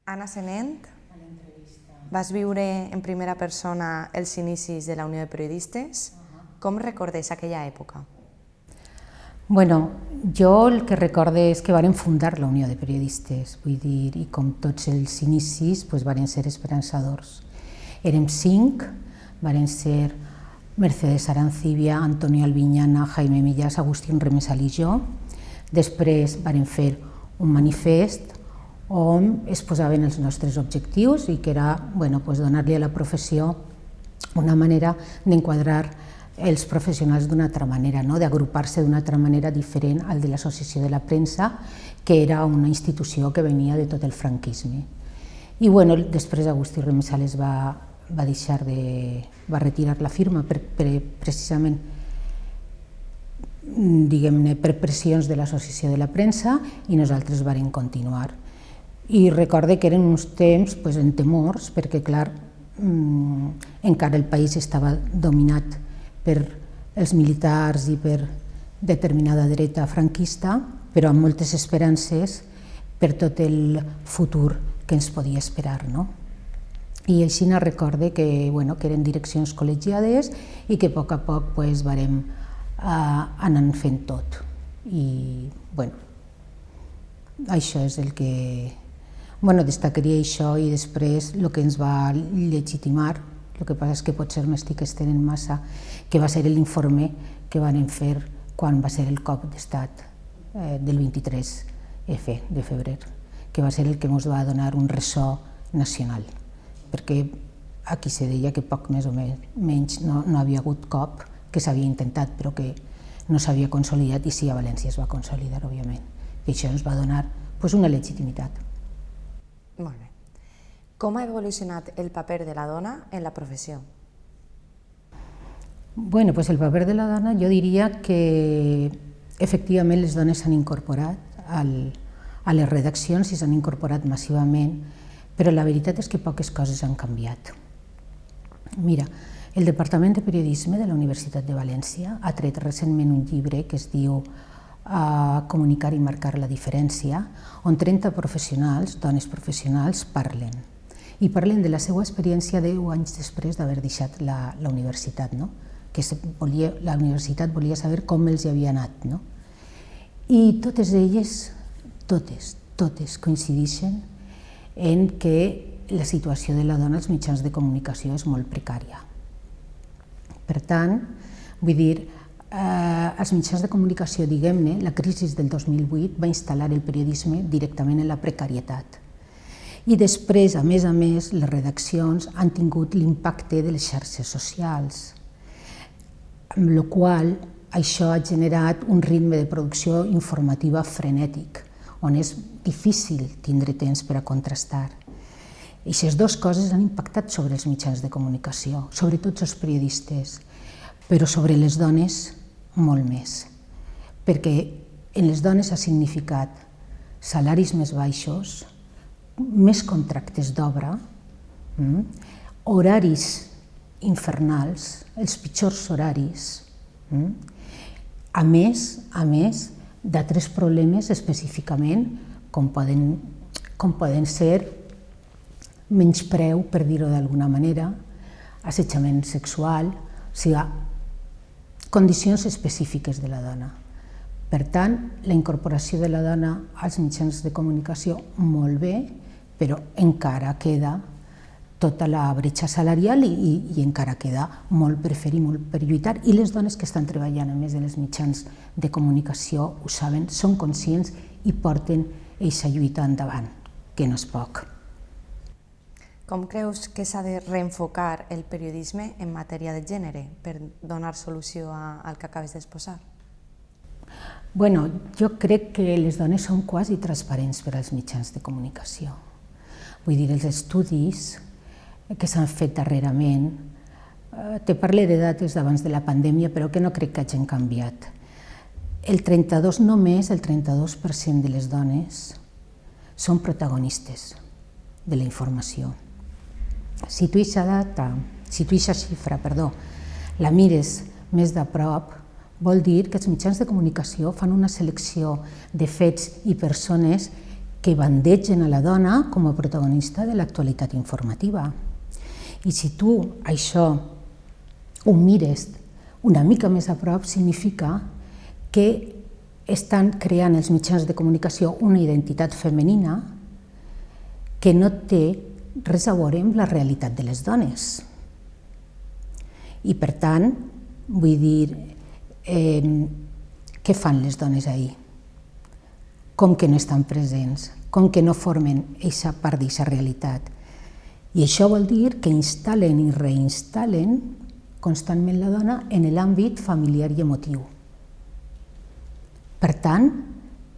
Anna Senent, vas viure en primera persona els inicis de la Unió de Periodistes. Com recordes aquella època? Bueno, jo el que recorde és que varen fundar la Unió de Periodistes, vull dir, i com tots els inicis varen ser esperançadors. Érem 5, varen ser Mercedes Arancibia, Antonio Albiñana, Jaime Millás, Agustín Remesal i jo. Després varen fer un manifest on es posaven els nostres objectius i que era donar-li a la professió una manera d'enquadrar els professionals d'una altra manera, d'agrupar-se d'una altra manera diferent al de l'Associació de la Premsa, que era una institució que venia de tot el franquisme. I després Agustí Remesal va retirar la firma precisament per pressions de l'Associació de la Premsa i nosaltres vàrem continuar. I recorde que eren uns temps en temors, perquè clar, encara el país estava dominat per els militars i per determinada dreta franquista, però amb moltes esperances per tot el futur que ens podia esperar. I així recorde que eren direccions col·legiades i que a poc vàrem anar fent tot. I això és el que... destacaria això i després el que ens va legitimar, el que passa és que potser m'estic estenent massa, que va ser l'informe que van fer quan va ser el cop d'estat del 23F de febrer, que va ser el que ens va donar un ressò nacional, perquè aquí se deia que poc més o menys no havia hagut cop, que s'havia intentat però que no s'havia consolidat, i sí, a València es va consolidar, òbviament, i això ens va donar una legitimitat. Molt bé. Com ha evolucionat el paper de la dona en la professió? El paper de la dona jo diria que efectivament les dones s'han incorporat a les redaccions i s'han incorporat massivament, però la veritat és que poques coses han canviat. Mira, el Departament de Periodisme de la Universitat de València ha tret recentment un llibre que es diu Comunicar i marcar la diferència, on 30 professionals, dones professionals, parlen. I parlen de la seva experiència 10 anys després d'haver deixat la universitat, que la universitat volia saber com els hi havia anat. I totes elles, totes coincideixen en que la situació de la dona als mitjans de comunicació és molt precària. Per tant, vull dir, als mitjans de comunicació, diguem-ne, la crisi del 2008 va instal·lar el periodisme directament en la precarietat. I després, a més, les redaccions han tingut l'impacte de les xarxes socials, amb la qual això ha generat un ritme de producció informativa frenètic, on és difícil tindre temps per a contrastar. I aquestes dues coses han impactat sobre els mitjans de comunicació, sobre tots els periodistes, però sobre les dones molt més, perquè en les dones ha significat salaris més baixos, més contractes d'obra, horaris infernals, els pitjors horaris, a més d'altres problemes específicament com poden ser menyspreu, per dir-ho d'alguna manera, assetjament sexual, o sigui, condicions específiques de la dona. Per tant, la incorporació de la dona als mitjans de comunicació molt bé, però encara queda tota la bretxa salarial i encara queda molt per fer i molt per lluitar, i les dones que estan treballant a més en els mitjans de comunicació ho saben, són conscients i porten aquesta lluita endavant, que no és poc. Com creus que s'ha de reenfocar el periodisme en matèria de gènere per donar solució al que acabes d'exposar? Jo crec que les dones són quasi transparents per als mitjans de comunicació. Vull dir, els estudis que s'han fet darrerament, te parlo de dates d'abans de la pandèmia, però que no crec que hagin canviat. Només el 32% de les dones són protagonistes de la informació. Si tu aquesta xifra la mires més de prop, vol dir que els mitjans de comunicació fan una selecció de fets i persones que bandegen a la dona com a protagonista de l'actualitat informativa. I si tu això ho mires una mica més a prop, significa que estan creant els mitjans de comunicació una identitat femenina que no té res a veure amb la realitat de les dones. I per tant, vull dir, què fan les dones ahir? Com que no estan presents? Com que no formen aquesta part d'aquesta realitat? I això vol dir que instal·len i reinstal·len constantment la dona en l'àmbit familiar i emotiu. Per tant,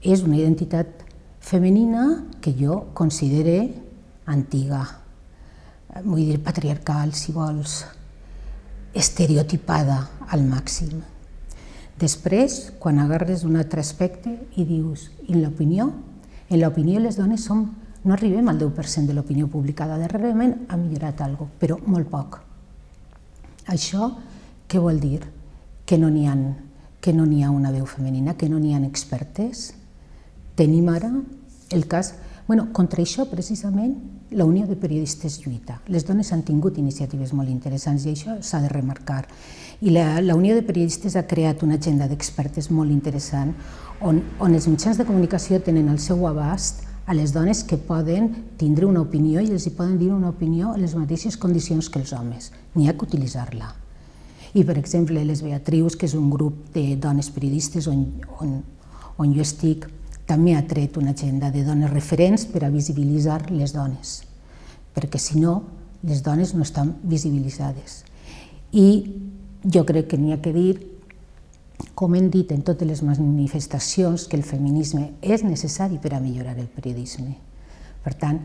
és una identitat femenina que jo considere antiga, vull dir patriarcal, si vols, estereotipada al màxim. Després, quan agarres un altre aspecte i dius, en l'opinió les dones no arribem al 10% de l'opinió publicada, darrerament ha millorat alguna cosa, però molt poc. Això què vol dir? Que no n'hi ha una veu femenina, que no n'hi ha expertes. Tenim ara el cas... Contra això, precisament, la Unió de Periodistes lluita. Les dones han tingut iniciatives molt interessants i això s'ha de remarcar. I la Unió de Periodistes ha creat una agenda d'expertes molt interessant on els mitjans de comunicació tenen al seu abast a les dones que poden tindre una opinió i els hi poden dir una opinió en les mateixes condicions que els homes. N'hi ha que utilitzar-la. I, per exemple, les Beatrius, que és un grup de dones periodistes on jo estic, també ha tret una agenda de dones referents per a visibilitzar les dones, perquè si no, les dones no estan visibilitzades. I jo crec que n'hi ha que dir, com hem dit en totes les manifestacions, que el feminisme és necessari per a millorar el periodisme. Per tant,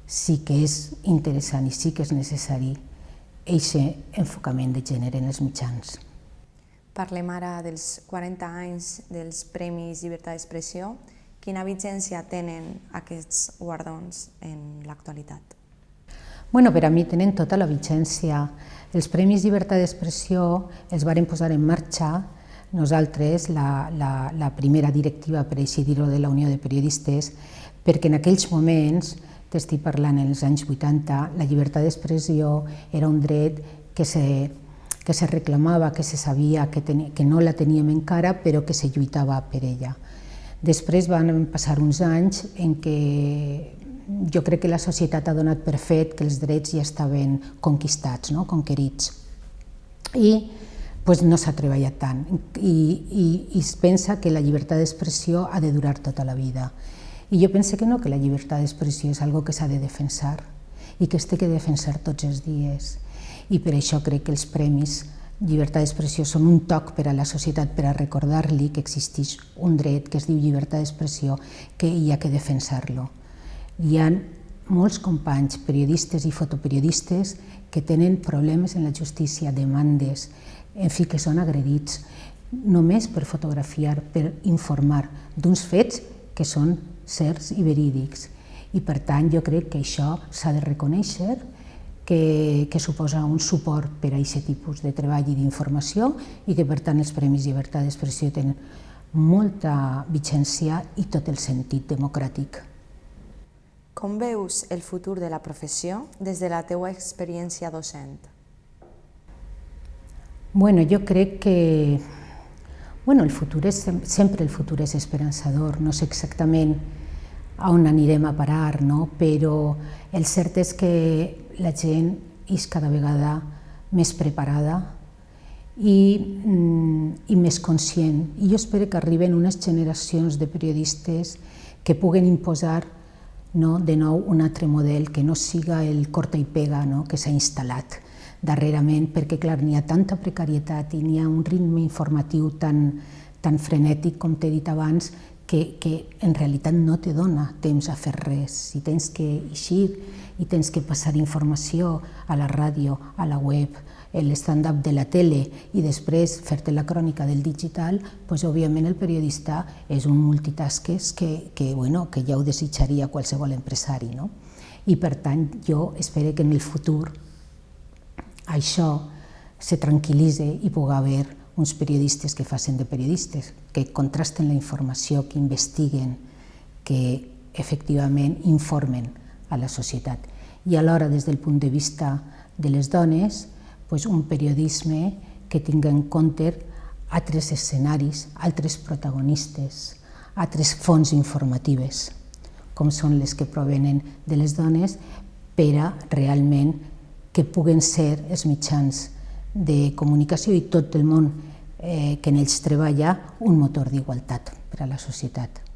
sí que és interessant i sí que és necessari aquest enfocament de gènere en els mitjans. Parlem ara dels 40 anys dels Premis Llibertat d'Expressió. Quina vigència tenen aquests guardons en l'actualitat? Per a mi tenen tota la vigència. Els Premis Llibertat d'Expressió els varen posar en marxa nosaltres, la primera directiva, per així dir-ho, de la Unió de Periodistes, perquè en aquells moments, t'estic parlant en els anys 80, la llibertat d'expressió era un dret que se reclamava, que se sabia que no la teníem encara, però que se lluitava per ella. Després van passar uns anys en què jo crec que la societat ha donat per fet que els drets ja estaven conquistats, conquerits. I no s'ha treballat tant. I es pensa que la llibertat d'expressió ha de durar tota la vida. I jo penso que no, que la llibertat d'expressió és una cosa que s'ha de defensar i que es té que defensar tots els dies. I per això crec que els premis llibertat d'expressió són un toc per a la societat, per a recordar-li que existeix un dret que es diu llibertat d'expressió, que hi ha que defensar-lo. Hi ha molts companys, periodistes i fotoperiodistes, que tenen problemes en la justícia, demandes, en fi, que són agredits només per fotografiar, per informar d'uns fets que són certs i verídics. I per tant jo crec que això s'ha de reconèixer, que suposa un suport per a aquest tipus de treball i d'informació i que per tant els Premis Llibertat d'Expressió tenen molta vigència i tot el sentit democràtic. Com veus el futur de la professió des de la teua experiència docent? Jo crec que sempre el futur és esperançador, no sé exactament on anirem a parar, però el cert és que la gent és cada vegada més preparada i més conscient. I jo espero que arriben unes generacions de periodistes que puguen imposar de nou un altre model, que no siga el corta i pega que s'ha instal·lat darrerament, perquè clar, n'hi ha tanta precarietat i n'hi ha un ritme informatiu tan frenètic, com t'he dit abans, que en realitat no te dona temps a fer res. Si tens que eixir i tens que passar informació a la ràdio, a la web, l'stand-up de la tele i després fer-te la crònica del digital, doncs òbviament el periodista és un multitaskes que ja ho desitjaria qualsevol empresari. I per tant jo espero que en el futur això se tranquil·litzi i pugui haver uns periodistes que facin de periodistes, que contrasten la informació, que investiguen, que efectivament informen a la societat. I alhora, des del punt de vista de les dones, un periodisme que tingui en compte altres escenaris, altres protagonistes, altres fonts informatives, com són les que provenen de les dones, per a realment que puguen ser els mitjans de comunicació i tot el món que en ells treballa un motor d'igualtat per a la societat.